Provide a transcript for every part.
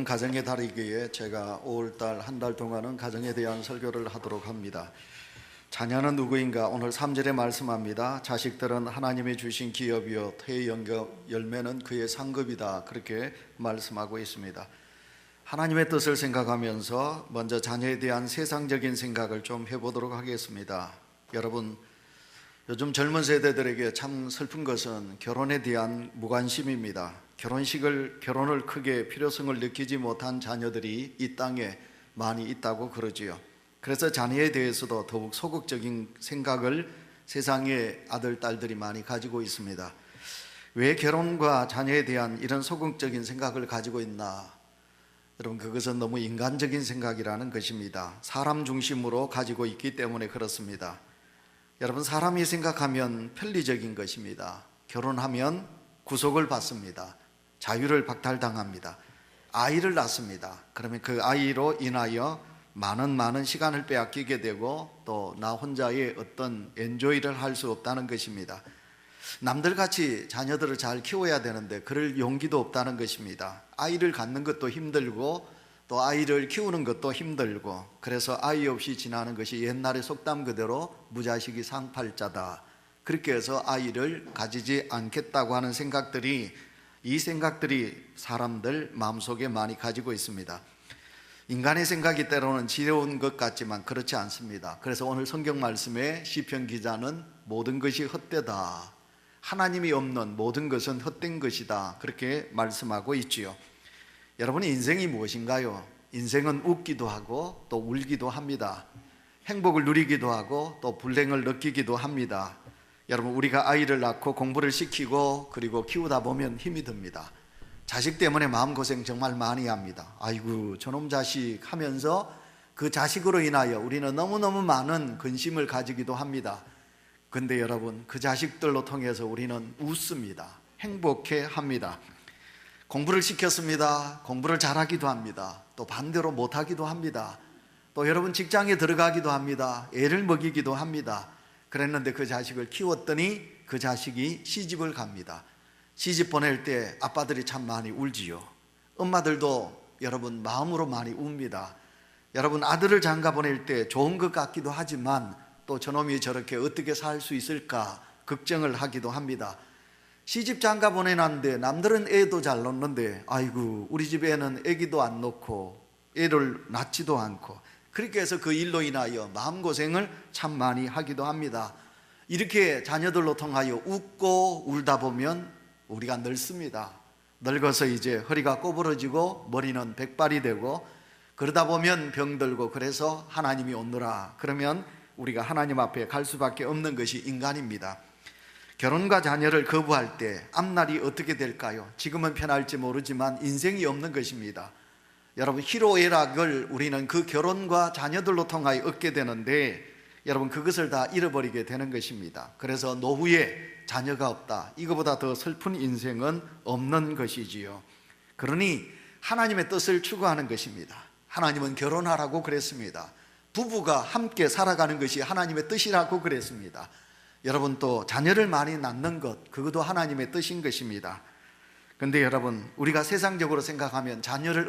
가정의 달이기에 제가 5월달 한 달 동안은 가정에 대한 설교를 하도록 합니다. 자녀는 누구인가? 오늘 3절에 말씀합니다. 자식들은 하나님이 주신 기업이요 태의 열매는 그의 상급이다, 그렇게 말씀하고 있습니다. 하나님의 뜻을 생각하면서 먼저 자녀에 대한 세상적인 생각을 좀 해보도록 하겠습니다. 여러분, 요즘 젊은 세대들에게 참 슬픈 것은 결혼에 대한 무관심입니다. 결혼을 크게 필요성을 느끼지 못한 자녀들이 이 땅에 많이 있다고 그러지요. 그래서 자녀에 대해서도 더욱 소극적인 생각을 세상의 아들, 딸들이 많이 가지고 있습니다. 왜 결혼과 자녀에 대한 이런 소극적인 생각을 가지고 있나? 여러분, 그것은 너무 인간적인 생각이라는 것입니다. 사람 중심으로 가지고 있기 때문에 그렇습니다. 여러분, 사람이 생각하면 편리적인 것입니다. 결혼하면 구속을 받습니다. 자유를 박탈당합니다. 아이를 낳습니다. 그러면 그 아이로 인하여 많은 시간을 빼앗기게 되고 또 나 혼자의 어떤 엔조이를 할 수 없다는 것입니다. 남들같이 자녀들을 잘 키워야 되는데 그럴 용기도 없다는 것입니다. 아이를 갖는 것도 힘들고 또 아이를 키우는 것도 힘들고, 그래서 아이 없이 지나는 것이 옛날의 속담 그대로 무자식이 상팔자다, 그렇게 해서 아이를 가지지 않겠다고 하는 이 생각들이 사람들 마음속에 많이 가지고 있습니다. 인간의 생각이 때로는 지혜로운 것 같지만 그렇지 않습니다. 그래서 오늘 성경 말씀에 시편 기자는 모든 것이 헛되다, 하나님이 없는 모든 것은 헛된 것이다, 그렇게 말씀하고 있지요. 여러분, 인생이 무엇인가요? 인생은 웃기도 하고 또 울기도 합니다. 행복을 누리기도 하고 또 불행을 느끼기도 합니다. 여러분, 우리가 아이를 낳고 공부를 시키고 그리고 키우다 보면 힘이 듭니다. 자식 때문에 마음고생 정말 많이 합니다. 아이고, 저놈 자식 하면서 그 자식으로 인하여 우리는 너무너무 많은 근심을 가지기도 합니다. 근데 여러분, 그 자식들로 통해서 우리는 웃습니다. 행복해 합니다. 공부를 시켰습니다. 공부를 잘하기도 합니다. 또 반대로 못하기도 합니다. 또 여러분, 직장에 들어가기도 합니다. 애를 먹이기도 합니다. 그랬는데 그 자식을 키웠더니 그 자식이 시집을 갑니다. 시집 보낼 때 아빠들이 참 많이 울지요. 엄마들도 여러분 마음으로 많이 웁니다. 여러분, 아들을 장가 보낼 때 좋은 것 같기도 하지만 또 저놈이 저렇게 어떻게 살 수 있을까 걱정을 하기도 합니다. 시집 장가 보내놨는데 남들은 애도 잘 놓는데 아이고, 우리 집에는 애기도 안 놓고 애를 낳지도 않고, 그렇게 해서 그 일로 인하여 마음고생을 참 많이 하기도 합니다. 이렇게 자녀들로 통하여 웃고 울다 보면 우리가 늙습니다. 늙어서 이제 허리가 꼬부러지고 머리는 백발이 되고, 그러다 보면 병들고, 그래서 하나님이 오느라 그러면 우리가 하나님 앞에 갈 수밖에 없는 것이 인간입니다. 결혼과 자녀를 거부할 때 앞날이 어떻게 될까요? 지금은 편할지 모르지만 인생이 없는 것입니다. 여러분, 희로애락을 우리는 그 결혼과 자녀들로 통하여 얻게 되는데 여러분, 그것을 다 잃어버리게 되는 것입니다. 그래서 노후에 자녀가 없다, 이거보다 더 슬픈 인생은 없는 것이지요. 그러니 하나님의 뜻을 추구하는 것입니다. 하나님은 결혼하라고 그랬습니다. 부부가 함께 살아가는 것이 하나님의 뜻이라고 그랬습니다. 여러분, 또 자녀를 많이 낳는 것, 그것도 하나님의 뜻인 것입니다. 그런데 여러분, 우리가 세상적으로 생각하면 자녀를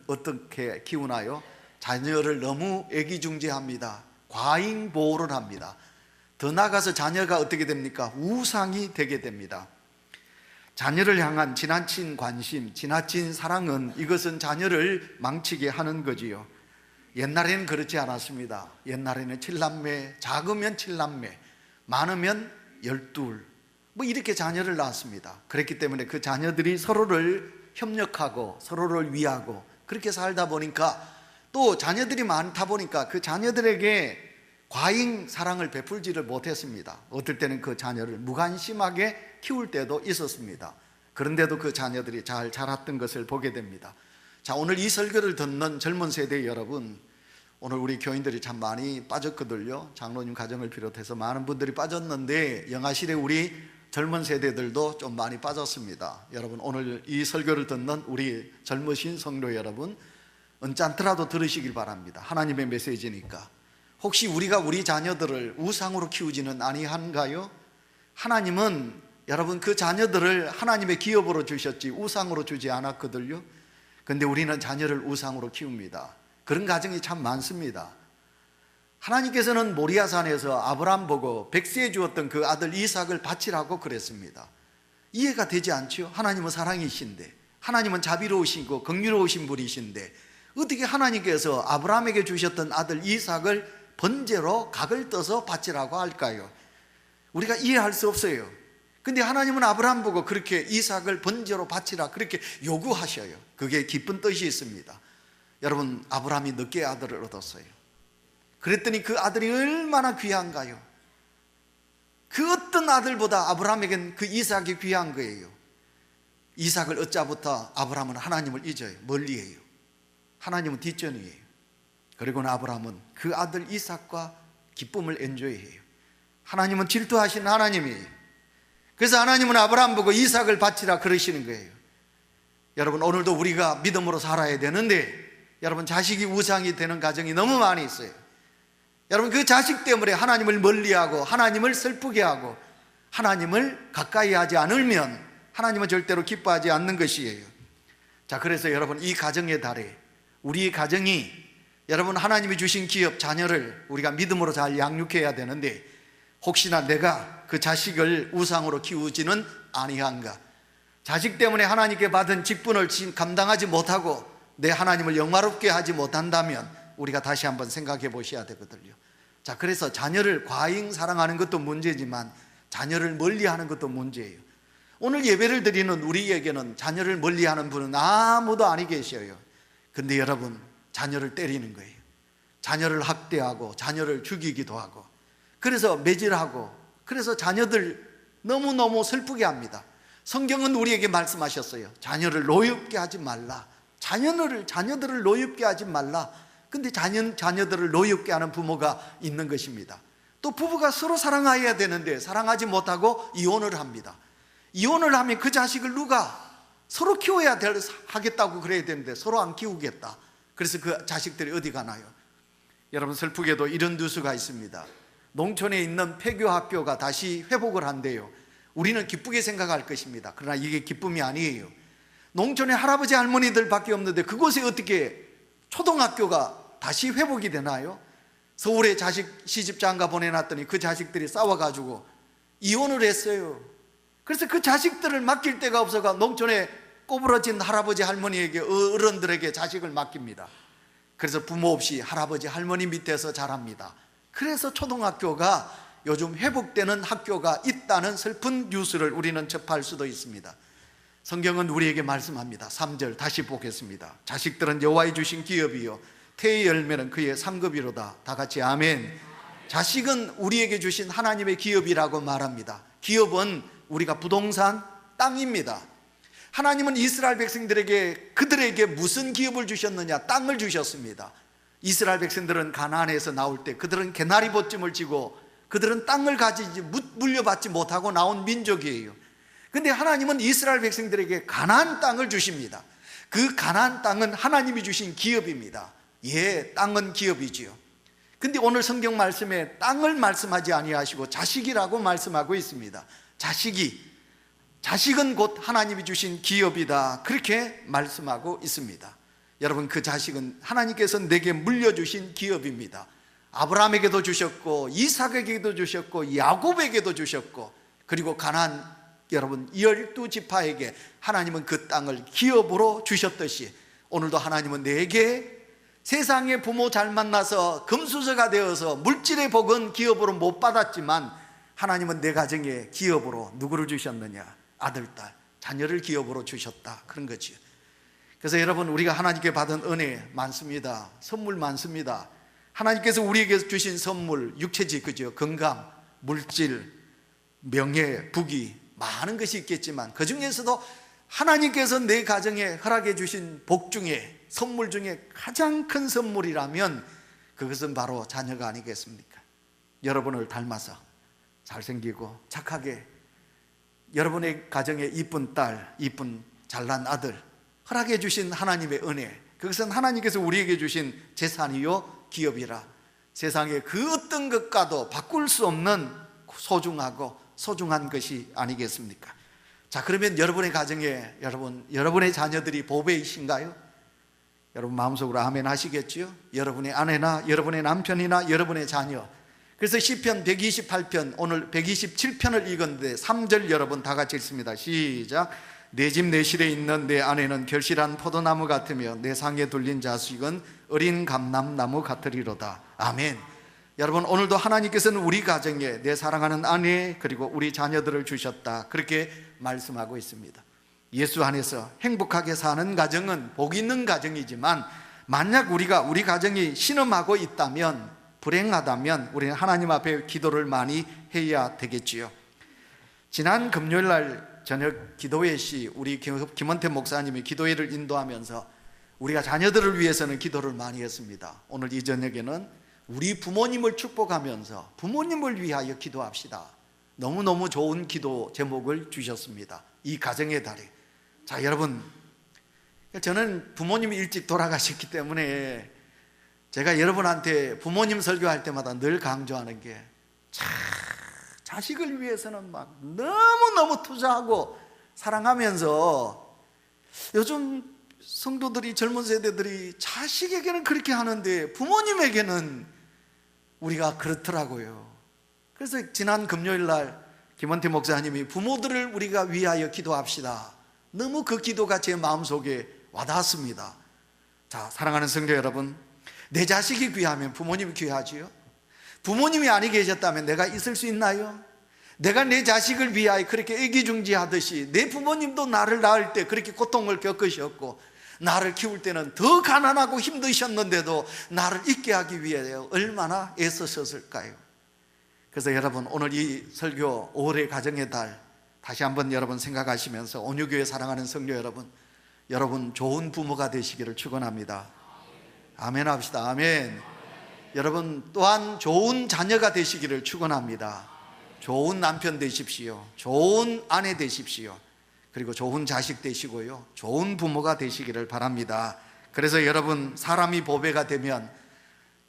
어떻게 키우나요? 자녀를 너무 애기중지합니다. 과잉 보호를 합니다. 더 나아가서 자녀가 어떻게 됩니까? 우상이 되게 됩니다. 자녀를 향한 지나친 관심, 지나친 사랑은 이것은 자녀를 망치게 하는 거지요. 옛날에는 그렇지 않았습니다. 옛날에는 7남매, 작으면 7남매, 많으면 12, 이렇게 자녀를 낳았습니다. 그랬기 때문에 그 자녀들이 서로를 협력하고 서로를 위하고 그렇게 살다 보니까, 또 자녀들이 많다 보니까 그 자녀들에게 과잉 사랑을 베풀지를 못했습니다. 어떨 때는 그 자녀를 무관심하게 키울 때도 있었습니다. 그런데도 그 자녀들이 잘 자랐던 것을 보게 됩니다. 자, 오늘 이 설교를 듣는 젊은 세대 여러분, 오늘 우리 교인들이 참 많이 빠졌거든요. 장로님 가정을 비롯해서 많은 분들이 빠졌는데 영아실에 우리 젊은 세대들도 좀 많이 빠졌습니다. 여러분, 오늘 이 설교를 듣는 우리 젊으신 성도 여러분, 언짢더라도 들으시길 바랍니다. 하나님의 메시지니까. 혹시 우리가 우리 자녀들을 우상으로 키우지는 아니한가요? 하나님은 여러분 그 자녀들을 하나님의 기업으로 주셨지 우상으로 주지 않았거든요. 그런데 우리는 자녀를 우상으로 키웁니다. 그런 가정이 참 많습니다. 하나님께서는 모리아산에서 아브라함 보고 백세에 주었던 그 아들 이삭을 바치라고 그랬습니다. 이해가 되지 않죠? 하나님은 사랑이신데, 하나님은 자비로우시고 긍휼로우신 분이신데 어떻게 하나님께서 아브라함에게 주셨던 아들 이삭을 번제로 각을 떠서 바치라고 할까요? 우리가 이해할 수 없어요. 근데 하나님은 아브라함 보고 그렇게 이삭을 번제로 바치라 그렇게 요구하셔요. 그게 기쁜 뜻이 있습니다. 여러분, 아브라함이 늦게 아들을 얻었어요. 그랬더니 그 아들이 얼마나 귀한가요? 그 어떤 아들보다 아브라함에겐 그 이삭이 귀한 거예요. 이삭을 얻자부터 아브라함은 하나님을 잊어요. 멀리해요. 하나님은 뒷전이에요. 그리고는 아브라함은 그 아들 이삭과 기쁨을 엔조이해요. 하나님은 질투하시는 하나님이에요. 그래서 하나님은 아브라함 보고 이삭을 바치라 그러시는 거예요. 여러분, 오늘도 우리가 믿음으로 살아야 되는데 여러분, 자식이 우상이 되는 가정이 너무 많이 있어요. 여러분, 그 자식 때문에 하나님을 멀리하고 하나님을 슬프게 하고 하나님을 가까이 하지 않으면 하나님은 절대로 기뻐하지 않는 것이에요. 자, 그래서 여러분, 이 가정의 달에 우리의 가정이 여러분 하나님이 주신 기업 자녀를 우리가 믿음으로 잘 양육해야 되는데 혹시나 내가 그 자식을 우상으로 키우지는 아니한가, 자식 때문에 하나님께 받은 직분을 감당하지 못하고 내 하나님을 영화롭게 하지 못한다면 우리가 다시 한번 생각해 보셔야 되거든요. 자, 그래서 자녀를 과잉 사랑하는 것도 문제지만 자녀를 멀리하는 것도 문제예요. 오늘 예배를 드리는 우리에게는 자녀를 멀리하는 분은 아무도 아니 계셔요. 근데 여러분, 자녀를 때리는 거예요. 자녀를 학대하고 자녀를 죽이기도 하고, 그래서 매질하고, 그래서 자녀들 너무너무 슬프게 합니다. 성경은 우리에게 말씀하셨어요. 자녀를 노엽게 하지 말라. 자녀들을 노엽게 하지 말라. 근데 자녀들을 노엽게 하는 부모가 있는 것입니다. 또 부부가 서로 사랑해야 되는데 사랑하지 못하고 이혼을 합니다. 이혼을 하면 그 자식을 누가 서로 키워야 하겠다고 그래야 되는데 서로 안 키우겠다. 그래서 그 자식들이 어디 가나요? 여러분, 슬프게도 이런 뉴스가 있습니다. 농촌에 있는 폐교 학교가 다시 회복을 한대요. 우리는 기쁘게 생각할 것입니다. 그러나 이게 기쁨이 아니에요. 농촌에 할아버지 할머니들밖에 없는데 그곳에 어떻게 초등학교가 다시 회복이 되나요? 서울에 자식 시집 장가 보내놨더니 그 자식들이 싸워가지고 이혼을 했어요. 그래서 그 자식들을 맡길 데가 없어가 농촌에 꼬부러진 할아버지 할머니에게, 어른들에게 자식을 맡깁니다. 그래서 부모 없이 할아버지 할머니 밑에서 자랍니다. 그래서 초등학교가 요즘 회복되는 학교가 있다는 슬픈 뉴스를 우리는 접할 수도 있습니다. 성경은 우리에게 말씀합니다. 3절 다시 보겠습니다. 자식들은 여호와의 주신 기업이요 태의 열매는 그의 상급이로다. 다 같이 아멘. 자식은 우리에게 주신 하나님의 기업이라고 말합니다. 기업은 우리가 부동산, 땅입니다. 하나님은 이스라엘 백성들에게 그들에게 무슨 기업을 주셨느냐? 땅을 주셨습니다. 이스라엘 백성들은 가나안에서 나올 때 그들은 개나리 봇짐을 지고 그들은 땅을 가지지 물려받지 못하고 나온 민족이에요. 근데 하나님은 이스라엘 백성들에게 가나안 땅을 주십니다. 그 가나안 땅은 하나님이 주신 기업입니다. 예, 땅은 기업이지요. 근데 오늘 성경 말씀에 땅을 말씀하지 아니하시고 자식이라고 말씀하고 있습니다. 자식은 곧 하나님이 주신 기업이다, 그렇게 말씀하고 있습니다. 여러분, 그 자식은 하나님께서 내게 물려주신 기업입니다. 아브라함에게도 주셨고 이삭에게도 주셨고 야곱에게도 주셨고, 그리고 가나안 여러분 12지파에게 하나님은 그 땅을 기업으로 주셨듯이 오늘도 하나님은 내게 세상의 부모 잘 만나서 금수저가 되어서 물질의 복은 기업으로 못 받았지만 하나님은 내 가정에 기업으로 누구를 주셨느냐? 아들, 딸, 자녀를 기업으로 주셨다, 그런 거지요. 그래서 여러분, 우리가 하나님께 받은 은혜 많습니다. 선물 많습니다. 하나님께서 우리에게 주신 선물, 육체지, 그죠? 건강, 물질, 명예, 부귀, 많은 것이 있겠지만 그 중에서도 하나님께서 내 가정에 허락해 주신 복 중에, 선물 중에 가장 큰 선물이라면 그것은 바로 자녀가 아니겠습니까? 여러분을 닮아서 잘생기고 착하게, 여러분의 가정에 이쁜 딸, 이쁜 잘난 아들 허락해 주신 하나님의 은혜, 그것은 하나님께서 우리에게 주신 재산이요 기업이라 세상에 그 어떤 것과도 바꿀 수 없는 소중하고 소중한 것이 아니겠습니까? 자, 그러면 여러분의 가정에 여러분의 자녀들이 보배이신가요? 여러분 마음속으로 아멘 하시겠죠? 여러분의 아내나 여러분의 남편이나 여러분의 자녀. 그래서 시편 128편, 오늘 127편을 읽었는데 3절 여러분 다 같이 읽습니다. 시작. 내 집 내 실에 있는 내 아내는 결실한 포도나무 같으며 내 상에 둘린 자식은 어린 감람나무 같으리로다. 아멘. 여러분, 오늘도 하나님께서는 우리 가정에 내 사랑하는 아내 그리고 우리 자녀들을 주셨다, 그렇게 말씀하고 있습니다. 예수 안에서 행복하게 사는 가정은 복 있는 가정이지만, 만약 우리가 우리 가정이 신음하고 있다면, 불행하다면 우리는 하나님 앞에 기도를 많이 해야 되겠지요. 지난 금요일 날 저녁 기도회 시 우리 김원태 목사님이 기도회를 인도하면서 우리가 자녀들을 위해서는 기도를 많이 했습니다. 오늘 이 저녁에는 우리 부모님을 축복하면서 부모님을 위하여 기도합시다. 너무너무 좋은 기도 제목을 주셨습니다. 이 가정의 달에. 자, 여러분, 저는 부모님이 일찍 돌아가셨기 때문에 제가 여러분한테 부모님 설교할 때마다 늘 강조하는 게, 자식을 위해서는 막 너무너무 투자하고 사랑하면서, 요즘 성도들이, 젊은 세대들이 자식에게는 그렇게 하는데 부모님에게는 우리가 그렇더라고요. 그래서 지난 금요일 날 김원태 목사님이 부모들을 우리가 위하여 기도합시다, 너무 그 기도가 제 마음속에 와닿았습니다. 자, 사랑하는 성도 여러분, 내 자식이 귀하면 부모님이 귀하지요. 부모님이 아니 계셨다면 내가 있을 수 있나요? 내가 내 자식을 위하여 그렇게 애기중지하듯이 내 부모님도 나를 낳을 때 그렇게 고통을 겪으셨고, 나를 키울 때는 더 가난하고 힘드셨는데도 나를 있게 하기 위해 얼마나 애쓰셨을까요? 그래서 여러분, 오늘 이 설교 5월의 가정의 달 다시 한번 여러분 생각하시면서, 온유교회 사랑하는 성도 여러분, 여러분 좋은 부모가 되시기를 축원합니다. 아멘 합시다. 아멘. 여러분 또한 좋은 자녀가 되시기를 축원합니다. 좋은 남편 되십시오. 좋은 아내 되십시오. 그리고 좋은 자식 되시고요, 좋은 부모가 되시기를 바랍니다. 그래서 여러분, 사람이 보배가 되면,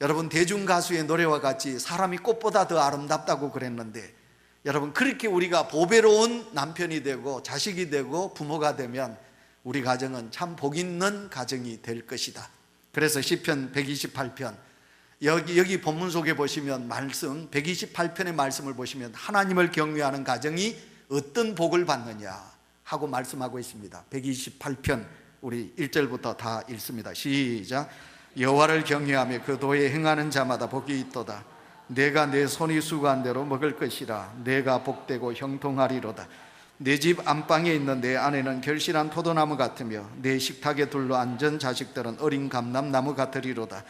여러분 대중가수의 노래와 같이 사람이 꽃보다 더 아름답다고 그랬는데, 여러분 그렇게 우리가 보배로운 남편이 되고 자식이 되고 부모가 되면 우리 가정은 참 복 있는 가정이 될 것이다. 그래서 시편 128편, 여기 본문 속에 보시면 말씀 128편의 말씀을 보시면 하나님을 경외하는 가정이 어떤 복을 받느냐 하고 말씀하고 있습니다. 128편 우리 1절부터 다 읽습니다. 시작. 여호와를 경외하며 그 도에 행하는 자마다 복이 있도다. 내가 내 손이 수고한 대로 먹을 것이라. 내가 복되고 형통하리로다. 내 집 안방에 있는 내 아내는 결실한 포도나무 같으며 내 식탁에 둘러 앉은 자식들은 어린 감람나무 같으리로다.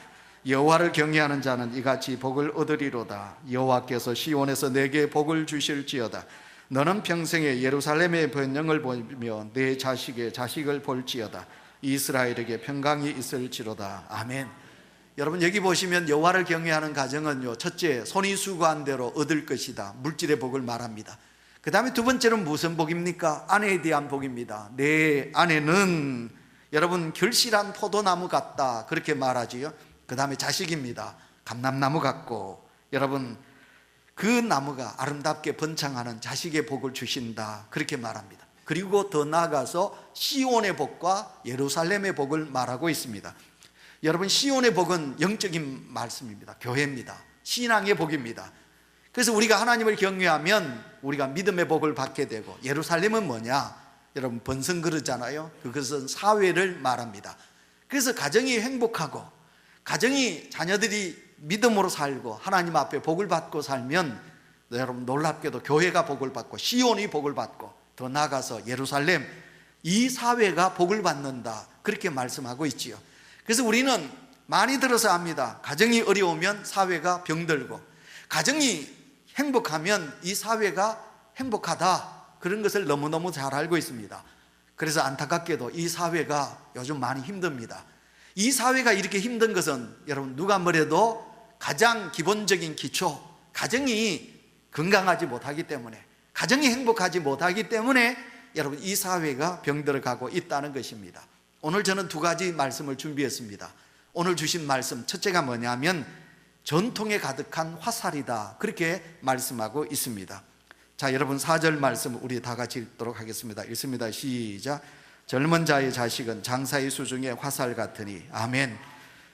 여호와를 경외하는 자는 이같이 복을 얻으리로다. 여호와께서 시온에서 내게 복을 주실지어다. 너는 평생에 예루살렘의 번영을 보며 내 자식의 자식을 볼지어다. 이스라엘에게 평강이 있을지로다. 아멘. 여러분 여기 보시면 여호와를 경외하는 가정은요, 첫째, 손이 수고한 대로 얻을 것이다, 물질의 복을 말합니다. 그 다음에 두 번째는 무슨 복입니까? 아내에 대한 복입니다. 내 아내는 여러분 결실한 포도나무 같다, 그렇게 말하지요. 그 다음에 자식입니다. 감람나무 같고, 여러분 그 나무가 아름답게 번창하는 자식의 복을 주신다, 그렇게 말합니다. 그리고 더 나아가서 시온의 복과 예루살렘의 복을 말하고 있습니다. 여러분 시온의 복은 영적인 말씀입니다. 교회입니다. 신앙의 복입니다. 그래서 우리가 하나님을 경외하면 우리가 믿음의 복을 받게 되고, 예루살렘은 뭐냐? 여러분 번성 그러잖아요. 그것은 사회를 말합니다. 그래서 가정이 행복하고, 가정이 자녀들이 믿음으로 살고 하나님 앞에 복을 받고 살면, 여러분 놀랍게도 교회가 복을 받고 시온이 복을 받고, 더 나아가서 예루살렘, 이 사회가 복을 받는다, 그렇게 말씀하고 있지요. 그래서 우리는 많이 들어서 압니다. 가정이 어려우면 사회가 병들고, 가정이 행복하면 이 사회가 행복하다, 그런 것을 너무너무 잘 알고 있습니다. 그래서 안타깝게도 이 사회가 요즘 많이 힘듭니다. 이 사회가 이렇게 힘든 것은 여러분 누가 뭐래도 가장 기본적인 기초, 가정이 건강하지 못하기 때문에, 가정이 행복하지 못하기 때문에 여러분 이 사회가 병들어가고 있다는 것입니다. 오늘 저는 두 가지 말씀을 준비했습니다. 오늘 주신 말씀 첫째가 뭐냐면 전통에 가득한 화살이다, 그렇게 말씀하고 있습니다. 자, 여러분 4절 말씀 우리 다 같이 읽도록 하겠습니다. 읽습니다. 시작. 젊은 자의 자식은 장사의 수중에 화살 같으니. 아멘.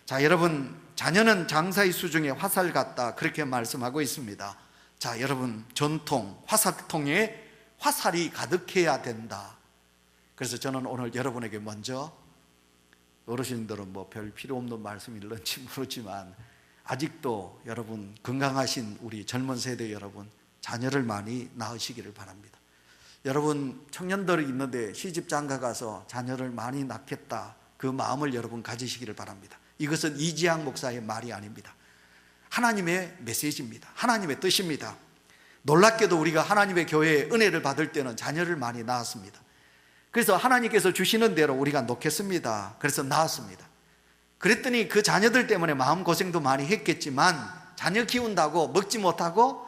자, 여러분, 자녀는 장사의 수중에 화살 같다, 그렇게 말씀하고 있습니다. 자, 여러분, 전통, 화살통에 화살이 가득해야 된다. 그래서 저는 오늘 여러분에게 먼저, 어르신들은 뭐 별 필요 없는 말씀일런지 모르지만 아직도 여러분 건강하신 우리 젊은 세대 여러분, 자녀를 많이 낳으시기를 바랍니다. 여러분 청년들이 있는데 시집 장가 가서 자녀를 많이 낳겠다, 그 마음을 여러분 가지시기를 바랍니다. 이것은 이지학 목사의 말이 아닙니다. 하나님의 메시지입니다. 하나님의 뜻입니다. 놀랍게도 우리가 하나님의 교회에 은혜를 받을 때는 자녀를 많이 낳았습니다. 그래서 하나님께서 주시는 대로 우리가 놓겠습니다. 그래서 낳았습니다. 그랬더니 그 자녀들 때문에 마음고생도 많이 했겠지만, 자녀 키운다고 먹지 못하고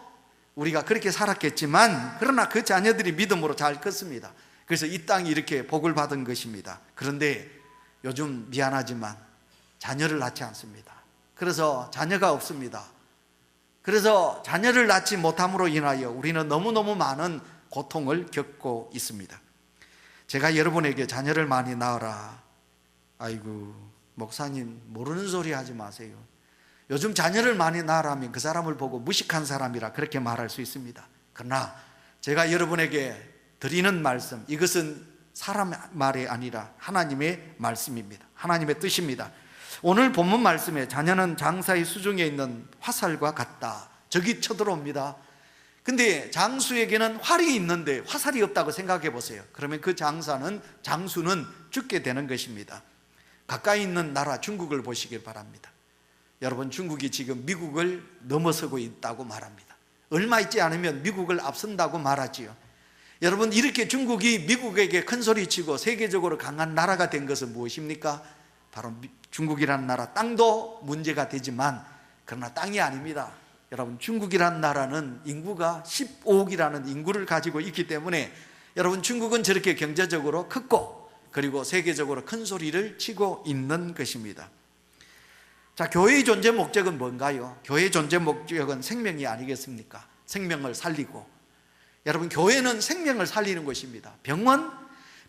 우리가 그렇게 살았겠지만, 그러나 그 자녀들이 믿음으로 잘 컸습니다. 그래서 이 땅이 이렇게 복을 받은 것입니다. 그런데 요즘 미안하지만 자녀를 낳지 않습니다. 그래서 자녀가 없습니다. 그래서 자녀를 낳지 못함으로 인하여 우리는 너무너무 많은 고통을 겪고 있습니다. 제가 여러분에게 자녀를 많이 낳으라, 아이고 목사님 모르는 소리 하지 마세요. 요즘 자녀를 많이 낳으라면 그 사람을 보고 무식한 사람이라 그렇게 말할 수 있습니다. 그러나 제가 여러분에게 드리는 말씀, 이것은 사람 말이 아니라 하나님의 말씀입니다. 하나님의 뜻입니다. 오늘 본문 말씀에 자녀는 장사의 수중에 있는 화살과 같다, 적이 쳐들어옵니다. 근데 장수에게는 활이 있는데 화살이 없다고 생각해 보세요. 그러면 그 장수는 죽게 되는 것입니다. 가까이 있는 나라 중국을 보시길 바랍니다. 여러분, 중국이 지금 미국을 넘어서고 있다고 말합니다. 얼마 있지 않으면 미국을 앞선다고 말하지요. 여러분, 이렇게 중국이 미국에게 큰 소리치고 세계적으로 강한 나라가 된 것은 무엇입니까? 바로 중국이라는 나라, 땅도 문제가 되지만 그러나 땅이 아닙니다. 여러분, 중국이라는 나라는 인구가 15억이라는 인구를 가지고 있기 때문에 여러분, 중국은 저렇게 경제적으로 크고 그리고 세계적으로 큰 소리를 치고 있는 것입니다. 자, 교회의 존재 목적은 뭔가요? 교회의 존재 목적은 생명이 아니겠습니까? 생명을 살리고, 여러분, 교회는 생명을 살리는 것입니다.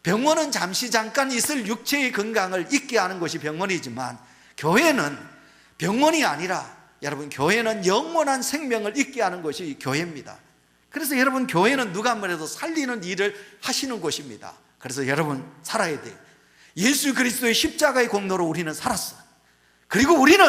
병원은 잠깐 있을 육체의 건강을 잊게 하는 것이 병원이지만, 교회는 병원이 아니라 여러분, 교회는 영원한 생명을 잊게 하는 것이 교회입니다. 그래서 여러분, 교회는 누가 뭐래도 살리는 일을 하시는 곳입니다. 그래서 여러분, 살아야 돼요. 예수 그리스도의 십자가의 공로로 우리는 살았어. 그리고 우리는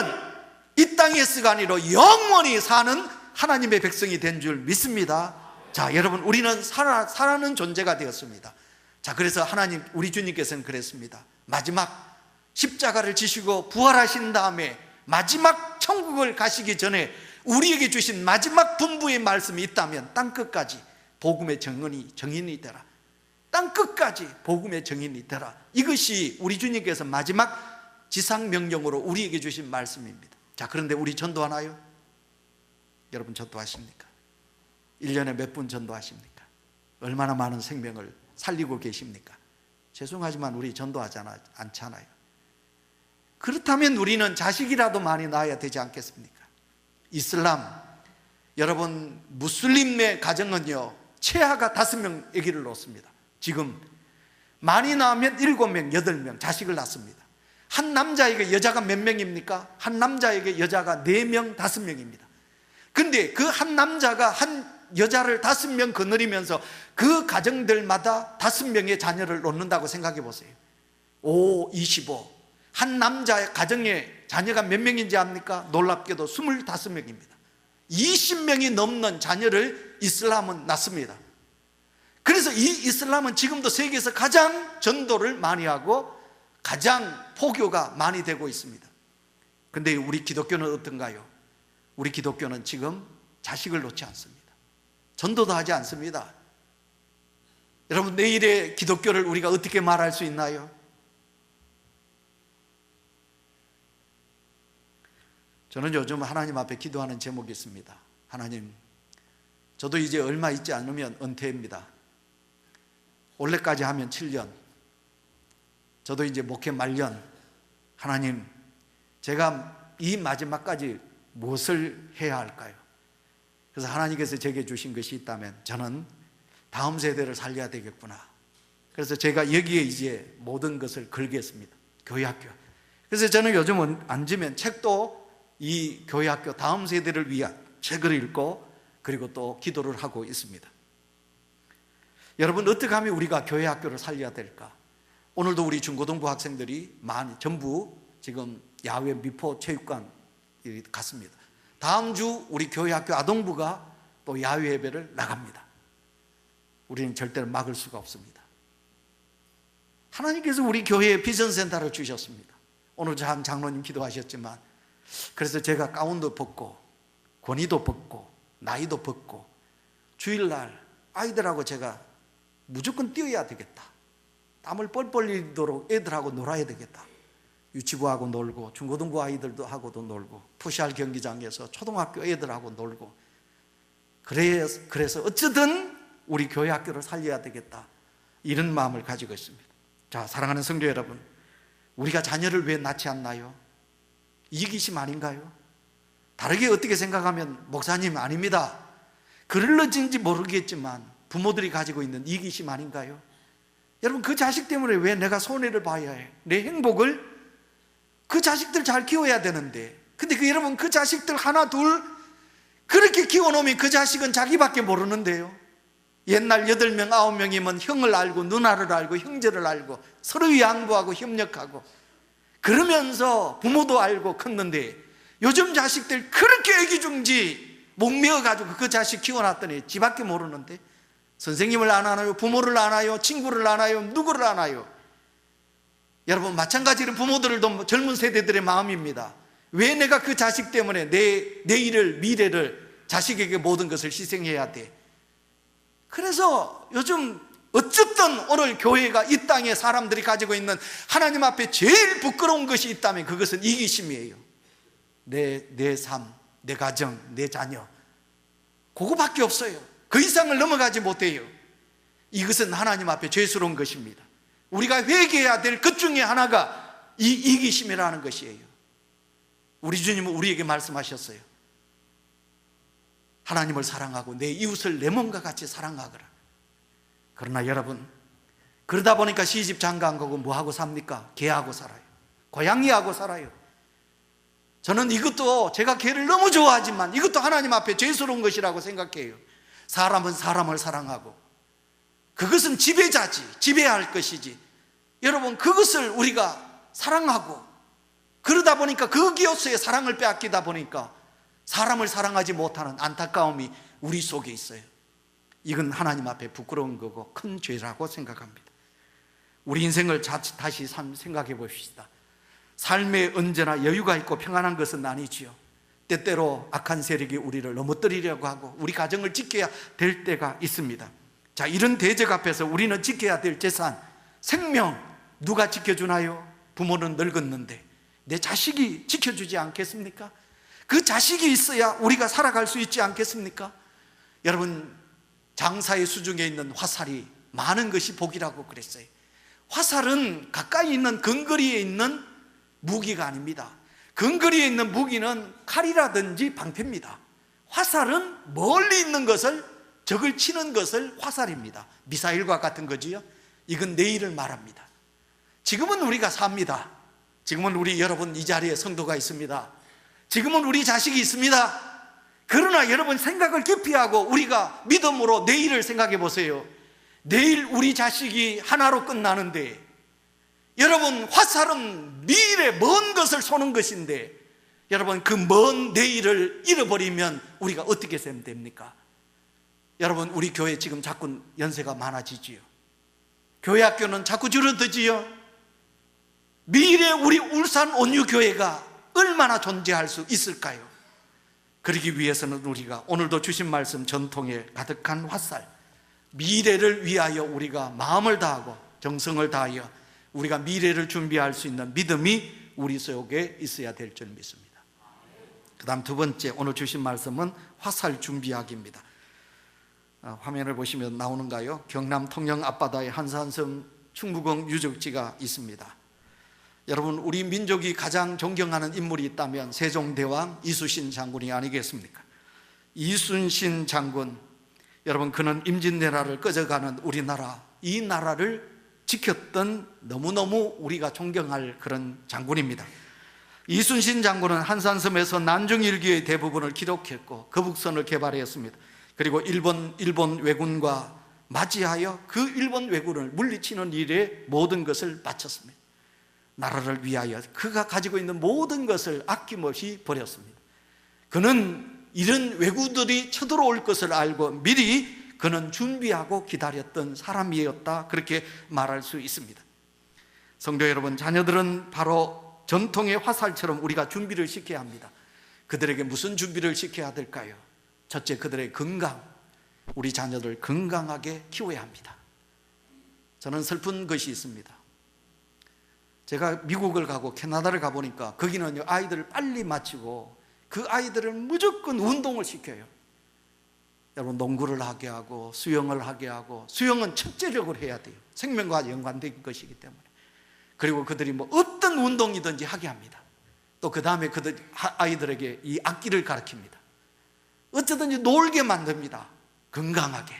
이 땅에서가 아니라 영원히 사는 하나님의 백성이 된 줄 믿습니다. 자, 여러분, 우리는 살아는 존재가 되었습니다. 자, 그래서 하나님, 우리 주님께서는 그랬습니다. 마지막 십자가를 지시고 부활하신 다음에 마지막 천국을 가시기 전에 우리에게 주신 마지막 분부의 말씀이 있다면 땅끝까지 복음의 정인이 되라. 땅끝까지 복음의 정인이 되라. 이것이 우리 주님께서 마지막 지상명령으로 우리에게 주신 말씀입니다. 자, 그런데 우리 전도하나요? 여러분, 전도하십니까? 1년에 몇 분 전도하십니까? 얼마나 많은 생명을 살리고 계십니까? 죄송하지만 우리 전도하지 않잖아요. 그렇다면 우리는 자식이라도 많이 낳아야 되지 않겠습니까? 이슬람, 여러분, 무슬림의 가정은요, 최하가 5명 아기를 낳습니다. 지금 많이 낳으면 7명, 8명 자식을 낳습니다. 한 남자에게 여자가 몇 명입니까? 한 남자에게 여자가 4명, 5명입니다. 근데 그 한 남자가 한 여자를 5명 거느리면서 그 가정들마다 5명의 자녀를 놓는다고 생각해 보세요. 5, 25. 한 남자의 가정에 자녀가 몇 명인지 압니까? 놀랍게도 25명입니다. 20명이 넘는 자녀를 이슬람은 낳습니다. 그래서 이 이슬람은 지금도 세계에서 가장 전도를 많이 하고 가장 포교가 많이 되고 있습니다. 그런데 우리 기독교는 어떤가요? 우리 기독교는 지금 자식을 놓지 않습니다. 전도도 하지 않습니다. 여러분, 내일의 기독교를 우리가 어떻게 말할 수 있나요? 저는 요즘 하나님 앞에 기도하는 제목이 있습니다. 하나님, 저도 이제 얼마 있지 않으면 은퇴입니다. 올해까지 하면 7년. 저도 이제 목회 말년. 하나님, 제가 이 마지막까지 무엇을 해야 할까요? 그래서 하나님께서 제게 주신 것이 있다면 저는 다음 세대를 살려야 되겠구나. 그래서 제가 여기에 이제 모든 것을 걸겠습니다. 교회학교. 그래서 저는 요즘 앉으면 책도 이 교회학교 다음 세대를 위한 책을 읽고 그리고 또 기도를 하고 있습니다. 여러분, 어떻게 하면 우리가 교회학교를 살려야 될까? 오늘도 우리 중고등부 학생들이 전부 지금 야외 미포 체육관 갔습니다. 다음 주 우리 교회학교 아동부가 또 야외 예배를 나갑니다. 우리는 절대로 막을 수가 없습니다. 하나님께서 우리 교회에 비전센터를 주셨습니다. 오늘 장로님 기도하셨지만, 그래서 제가 가운도 벗고 권위도 벗고 나이도 벗고 주일날 아이들하고 제가 무조건 뛰어야 되겠다, 땀을 뻘뻘 흘리도록 애들하고 놀아야 되겠다, 유치부하고 놀고 중고등부 아이들도 하고도 놀고 푸시알 경기장에서 초등학교 애들하고 놀고, 그래서 어쨌든 우리 교회 학교를 살려야 되겠다, 이런 마음을 가지고 있습니다. 자, 사랑하는 성도 여러분, 우리가 자녀를 왜 낳지 않나요? 이기심 아닌가요? 다르게 어떻게 생각하면 목사님 아닙니다. 그럴런지 모르겠지만 부모들이 가지고 있는 이기심 아닌가요? 여러분, 그 자식 때문에 왜 내가 손해를 봐야 해? 내 행복을 그 자식들 잘 키워야 되는데, 근데 여러분, 그 자식들 하나 둘 그렇게 키워놓으면 그 자식은 자기밖에 모르는데요. 옛날 8명 9명이면 형을 알고 누나를 알고 형제를 알고 서로 양보하고 협력하고 그러면서 부모도 알고 컸는데, 요즘 자식들 그렇게 애기중지 목매어가지고 그 자식 키워놨더니 지밖에 모르는데, 선생님을 안 하나요? 부모를 안 하요? 친구를 안 하요? 누구를 안 하요? 여러분, 마찬가지로 부모들도 젊은 세대들의 마음입니다. 왜 내가 그 자식 때문에 내일을, 미래를, 자식에게 모든 것을 희생해야 돼? 그래서 요즘 어쨌든 오늘 교회가 이 땅에 사람들이 가지고 있는 하나님 앞에 제일 부끄러운 것이 있다면 그것은 이기심이에요. 내 삶, 내 가정, 내 자녀, 그거밖에 없어요. 그 이상을 넘어가지 못해요. 이것은 하나님 앞에 죄스러운 것입니다. 우리가 회개해야 될 것 중에 하나가 이 이기심이라는 것이에요. 우리 주님은 우리에게 말씀하셨어요. 하나님을 사랑하고 내 이웃을 내 몸과 같이 사랑하거라. 그러나 여러분, 그러다 보니까 시집 장가 안 가고 뭐하고 삽니까? 개하고 살아요. 고양이하고 살아요. 저는 이것도, 제가 개를 너무 좋아하지만 이것도 하나님 앞에 죄스러운 것이라고 생각해요. 사람은 사람을 사랑하고, 그것은 지배자지, 지배할 것이지. 여러분, 그것을 우리가 사랑하고, 그러다 보니까 그 기업소의 사랑을 빼앗기다 보니까 사람을 사랑하지 못하는 안타까움이 우리 속에 있어요. 이건 하나님 앞에 부끄러운 거고 큰 죄라고 생각합니다. 우리 인생을 다시 생각해 봅시다. 삶에 언제나 여유가 있고 평안한 것은 아니지요. 때때로 악한 세력이 우리를 넘어뜨리려고 하고 우리 가정을 지켜야 될 때가 있습니다. 자, 이런 대적 앞에서 우리는 지켜야 될 재산, 생명, 누가 지켜주나요? 부모는 늙었는데 내 자식이 지켜주지 않겠습니까? 그 자식이 있어야 우리가 살아갈 수 있지 않겠습니까? 여러분, 장사의 수중에 있는 화살이 많은 것이 복이라고 그랬어요. 화살은 가까이 있는 근거리에 있는 무기가 아닙니다. 근거리에 있는 무기는 칼이라든지 방패입니다. 화살은 멀리 있는 것을, 적을 치는 것을 화살입니다. 미사일과 같은 거지요. 이건 내일을 말합니다. 지금은 우리가 삽니다. 지금은 우리 여러분 이 자리에 성도가 있습니다. 지금은 우리 자식이 있습니다. 그러나 여러분, 생각을 깊이 하고 우리가 믿음으로 내일을 생각해 보세요. 내일 우리 자식이 하나로 끝나는데, 여러분, 화살은 미래 먼 것을 쏘는 것인데, 여러분, 그 먼 내일을 잃어버리면 우리가 어떻게 되면 됩니까? 여러분, 우리 교회 지금 자꾸 연세가 많아지지요. 교회 학교는 자꾸 줄어들지요. 미래 우리 울산 온유교회가 얼마나 존재할 수 있을까요? 그러기 위해서는 우리가 오늘도 주신 말씀, 전통에 가득한 화살, 미래를 위하여 우리가 마음을 다하고 정성을 다하여 우리가 미래를 준비할 수 있는 믿음이 우리 속에 있어야 될 줄 믿습니다. 그 다음 두 번째, 오늘 주신 말씀은 화살 준비하기입니다. 화면을 보시면 나오는가요? 경남 통영 앞바다에 한산섬 충무공 유적지가 있습니다. 여러분, 우리 민족이 가장 존경하는 인물이 있다면 세종대왕 이순신 장군이 아니겠습니까? 이순신 장군, 여러분, 그는 임진왜란을 꺼져가는 우리나라, 이 나라를 지켰던 너무너무 우리가 존경할 그런 장군입니다. 이순신 장군은 한산섬에서 난중일기의 대부분을 기록했고 거북선을 개발했습니다. 그리고 일본 왜군과 맞이하여 그 일본 왜군을 물리치는 일에 모든 것을 바쳤습니다. 나라를 위하여 그가 가지고 있는 모든 것을 아낌없이 버렸습니다. 그는 이런 왜군들이 쳐들어올 것을 알고 미리 그는 준비하고 기다렸던 사람이었다, 그렇게 말할 수 있습니다. 성도 여러분, 자녀들은 바로 전통의 화살처럼 우리가 준비를 시켜야 합니다. 그들에게 무슨 준비를 시켜야 될까요? 첫째, 그들의 건강. 우리 자녀들 건강하게 키워야 합니다. 저는 슬픈 것이 있습니다. 제가 미국을 가고 캐나다를 가보니까 거기는 아이들을 빨리 마치고 그 아이들을 무조건 운동을 시켜요. 여러분, 농구를 하게 하고 수영을 하게 하고, 수영은 첫째력을 해야 돼요. 생명과 연관된 것이기 때문에. 그리고 그들이 뭐 어떤 운동이든지 하게 합니다. 또 그 다음에 그들 아이들에게 이 악기를 가르칩니다. 어쩌든지 놀게 만듭니다. 건강하게.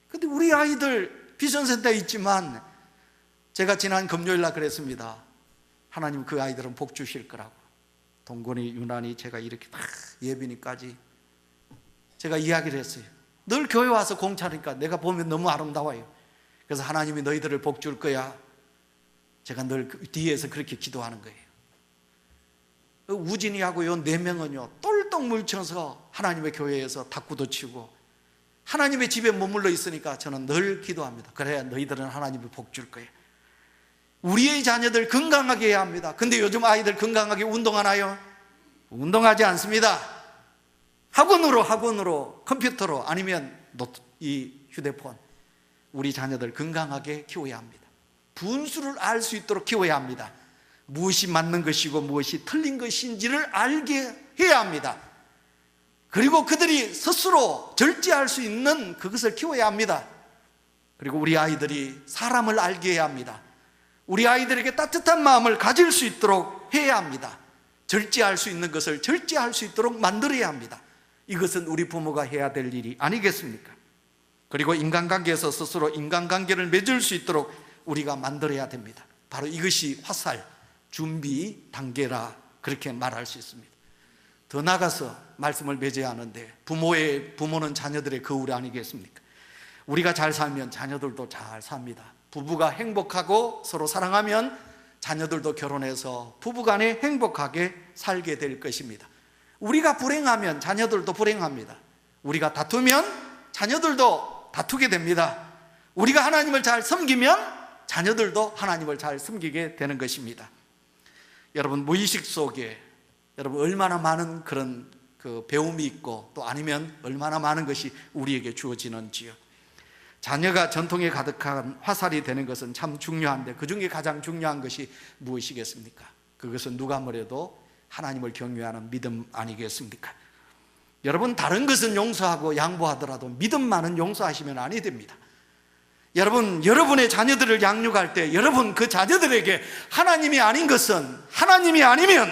근데 우리 아이들 비전센터에 있지만 제가 지난 금요일 날 그랬습니다. 하나님 그 아이들은 복 주실 거라고. 동건이 유난히 제가 이렇게 막 예빈이까지 제가 이야기를 했어요. 늘 교회 와서 공차니까 내가 보면 너무 아름다워요. 그래서 하나님이 너희들을 복 줄 거야. 제가 늘 뒤에서 그렇게 기도하는 거예요. 우진이하고요 4명은요 똘똘 뭉쳐서 하나님의 교회에서 탁구도 치고 하나님의 집에 머물러 있으니까 저는 늘 기도합니다. 그래야 너희들은 하나님의 복 줄 거예요. 우리의 자녀들 건강하게 해야 합니다. 근데 요즘 아이들 건강하게 운동하나요? 운동하지 않습니다. 학원으로 컴퓨터로 아니면 이 휴대폰. 우리 자녀들 건강하게 키워야 합니다. 분수를 알 수 있도록 키워야 합니다. 무엇이 맞는 것이고 무엇이 틀린 것인지를 알게 해야 합니다. 그리고 그들이 스스로 절제할 수 있는 그것을 키워야 합니다. 그리고 우리 아이들이 사람을 알게 해야 합니다. 우리 아이들에게 따뜻한 마음을 가질 수 있도록 해야 합니다. 절제할 수 있는 것을 절제할 수 있도록 만들어야 합니다. 이것은 우리 부모가 해야 될 일이 아니겠습니까? 그리고 인간관계에서 스스로 인간관계를 맺을 수 있도록 우리가 만들어야 됩니다. 바로 이것이 화살, 준비 단계라 그렇게 말할 수 있습니다. 더 나아가서 말씀을 맺어야 하는데 부모는 자녀들의 거울 아니겠습니까? 우리가 잘 살면 자녀들도 잘 삽니다. 부부가 행복하고 서로 사랑하면 자녀들도 결혼해서 부부간에 행복하게 살게 될 것입니다. 우리가 불행하면 자녀들도 불행합니다. 우리가 다투면 자녀들도 다투게 됩니다. 우리가 하나님을 잘 섬기면 자녀들도 하나님을 잘 섬기게 되는 것입니다. 여러분, 무의식 속에 여러분 얼마나 많은 그런 배움이 있고 또 아니면 얼마나 많은 것이 우리에게 주어지는지요. 자녀가 전통에 가득한 화살이 되는 것은 참 중요한데 그 중에 가장 중요한 것이 무엇이겠습니까? 그것은 누가 뭐래도 하나님을 경외하는 믿음 아니겠습니까? 여러분, 다른 것은 용서하고 양보하더라도 믿음만은 용서하시면 아니 됩니다. 여러분, 여러분의 자녀들을 양육할 때 여러분 그 자녀들에게 하나님이 아닌 것은, 하나님이 아니면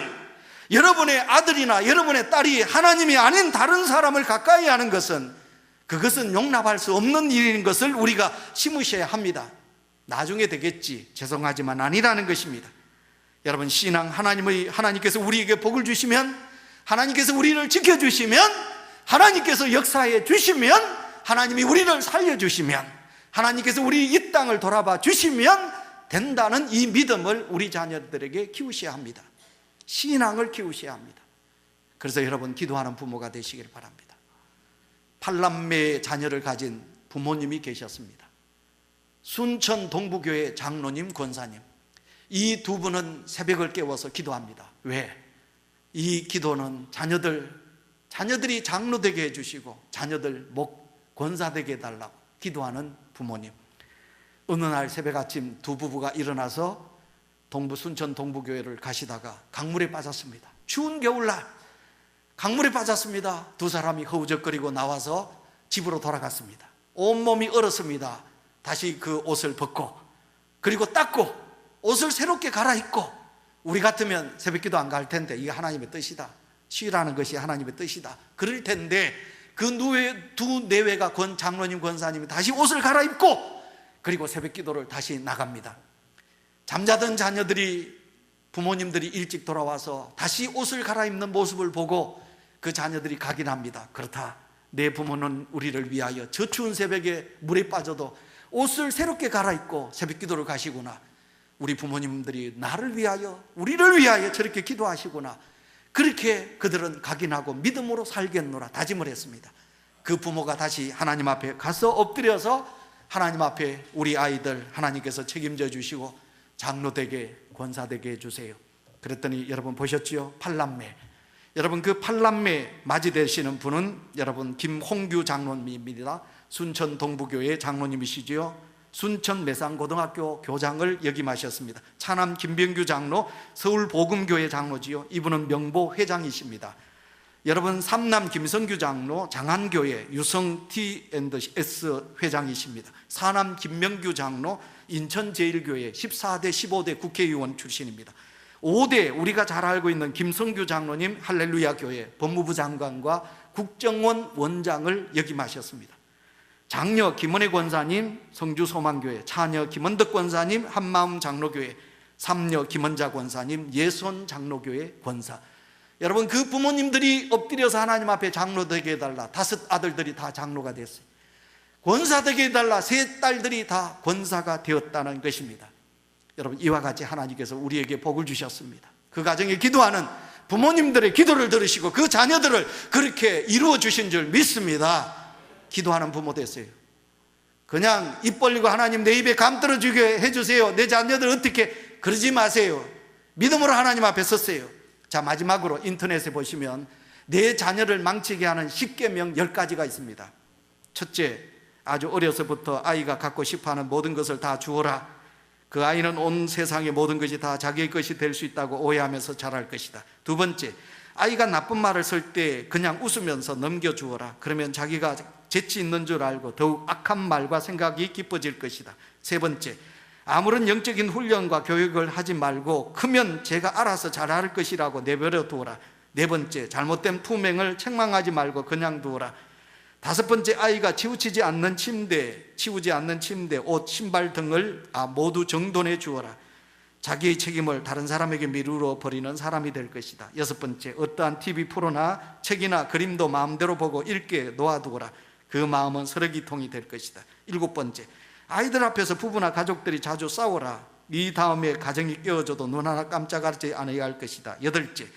여러분의 아들이나 여러분의 딸이 하나님이 아닌 다른 사람을 가까이 하는 것은 그것은 용납할 수 없는 일인 것을 우리가 심으셔야 합니다. 나중에 되겠지, 죄송하지만 아니라는 것입니다. 여러분, 신앙, 하나님께서 우리에게 복을 주시면, 하나님께서 우리를 지켜주시면, 하나님께서 역사해 주시면, 하나님이 우리를 살려주시면, 하나님께서 우리 이 땅을 돌아봐 주시면 된다는 이 믿음을 우리 자녀들에게 키우셔야 합니다. 신앙을 키우셔야 합니다. 그래서 여러분, 기도하는 부모가 되시길 바랍니다. 8남매의 자녀를 가진 부모님이 계셨습니다. 순천 동부교회 장로님, 권사님, 이 두 분은 새벽을 깨워서 기도합니다. 왜? 이 기도는 자녀들이 장로 되게 해주시고 자녀들 권사 되게 해달라고 기도하는 부모님. 어느 날 새벽 아침 두 부부가 일어나서 순천 동부교회를 가시다가 강물에 빠졌습니다. 추운 겨울날 강물에 빠졌습니다. 두 사람이 허우적거리고 나와서 집으로 돌아갔습니다. 온몸이 얼었습니다. 다시 그 옷을 벗고 그리고 닦고 옷을 새롭게 갈아입고, 우리 같으면 새벽기도 안 갈 텐데 이게 하나님의 뜻이다, 쉬라는 것이 하나님의 뜻이다 그럴 텐데 그 두 내외가 장로님, 권사님이 다시 옷을 갈아입고 그리고 새벽 기도를 다시 나갑니다. 잠자던 자녀들이, 부모님들이 일찍 돌아와서 다시 옷을 갈아입는 모습을 보고 그 자녀들이 각인합니다. 그렇다, 내 부모는 우리를 위하여 저 추운 새벽에 물에 빠져도 옷을 새롭게 갈아입고 새벽 기도를 가시구나. 우리 부모님들이 나를 위하여, 우리를 위하여 저렇게 기도하시구나. 그렇게 그들은 각인하고 믿음으로 살겠노라 다짐을 했습니다. 그 부모가 다시 하나님 앞에 가서 엎드려서 하나님 앞에 우리 아이들 하나님께서 책임져 주시고 장로되게, 권사되게 해주세요. 그랬더니 여러분 보셨지요? 팔남매. 여러분 그 팔남매 맞이되시는 분은 여러분 김홍규 장로님입니다. 순천 동부교회 장로님이시지요. 순천 매산고등학교 교장을 역임하셨습니다. 차남 김병규 장로, 서울복음교회 장로지요. 이분은 명보 회장이십니다. 여러분 삼남 김성규 장로, 장안교회 유성 T&S 회장이십니다. 사남 김명규 장로, 인천제일교회 14대 15대 국회의원 출신입니다. 5대 우리가 잘 알고 있는 김성규 장로님 할렐루야 교회 법무부 장관과 국정원 원장을 역임하셨습니다. 장녀 김은혜 권사님 성주소망교회, 차녀 김원덕 권사님 한마음 장로교회, 삼녀 김원자 권사님 예손 장로교회 권사. 여러분 그 부모님들이 엎드려서 하나님 앞에 장로 되게 해달라. 5 아들들이 다 장로가 됐어요. 권사 되게 해달라. 3 딸들이 다 권사가 되었다는 것입니다. 여러분 이와 같이 하나님께서 우리에게 복을 주셨습니다. 그 가정에 기도하는 부모님들의 기도를 들으시고 그 자녀들을 그렇게 이루어 주신 줄 믿습니다. 기도하는 부모 됐어요. 그냥 입 벌리고 하나님 내 입에 감 떨어지게 해주세요, 내 자녀들 어떻게, 그러지 마세요. 믿음으로 하나님 앞에 섰어요. 자, 마지막으로 인터넷에 보시면 내 자녀를 망치게 하는 10계명 10가지가 있습니다. 첫째, 아주 어려서부터 아이가 갖고 싶어하는 모든 것을 다 주어라. 그 아이는 온 세상의 모든 것이 다 자기의 것이 될 수 있다고 오해하면서 자랄 것이다. 두 번째, 아이가 나쁜 말을 쓸 때 그냥 웃으면서 넘겨주어라. 그러면 자기가 재치 있는 줄 알고 더욱 악한 말과 생각이 깊어질 것이다. 세 번째, 아무런 영적인 훈련과 교육을 하지 말고 크면 제가 알아서 잘할 것이라고 내버려 두어라. 네 번째, 잘못된 품행을 책망하지 말고 그냥 두어라. 5번째, 아이가 치우지 않는 침대, 옷, 신발 등을 모두 정돈해 주어라. 자기의 책임을 다른 사람에게 미루어 버리는 사람이 될 것이다. 6번째, 어떠한 TV 프로나 책이나 그림도 마음대로 보고 읽게 놓아두어라. 그 마음은 쓰레기통이 될 것이다. 7번째, 아이들 앞에서 부부나 가족들이 자주 싸워라. 이 다음에 가정이 깨어져도 눈 하나 깜짝하지 않아야 할 것이다. 8째,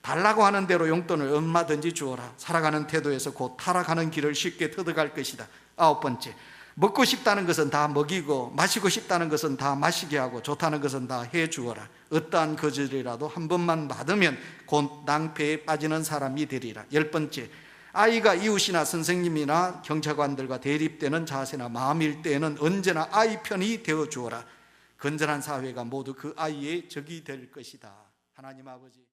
달라고 하는 대로 용돈을 얼마든지 주어라. 살아가는 태도에서 곧 타락하는 길을 쉽게 터득할 것이다. 9번째, 먹고 싶다는 것은 다 먹이고 마시고 싶다는 것은 다 마시게 하고 좋다는 것은 다 해주어라. 어떠한 거절이라도 한 번만 받으면 곧 낭패에 빠지는 사람이 되리라. 10번째, 아이가 이웃이나 선생님이나 경찰관들과 대립되는 자세나 마음일 때에는 언제나 아이 편이 되어주어라. 건전한 사회가 모두 그 아이의 적이 될 것이다. 하나님 아버지,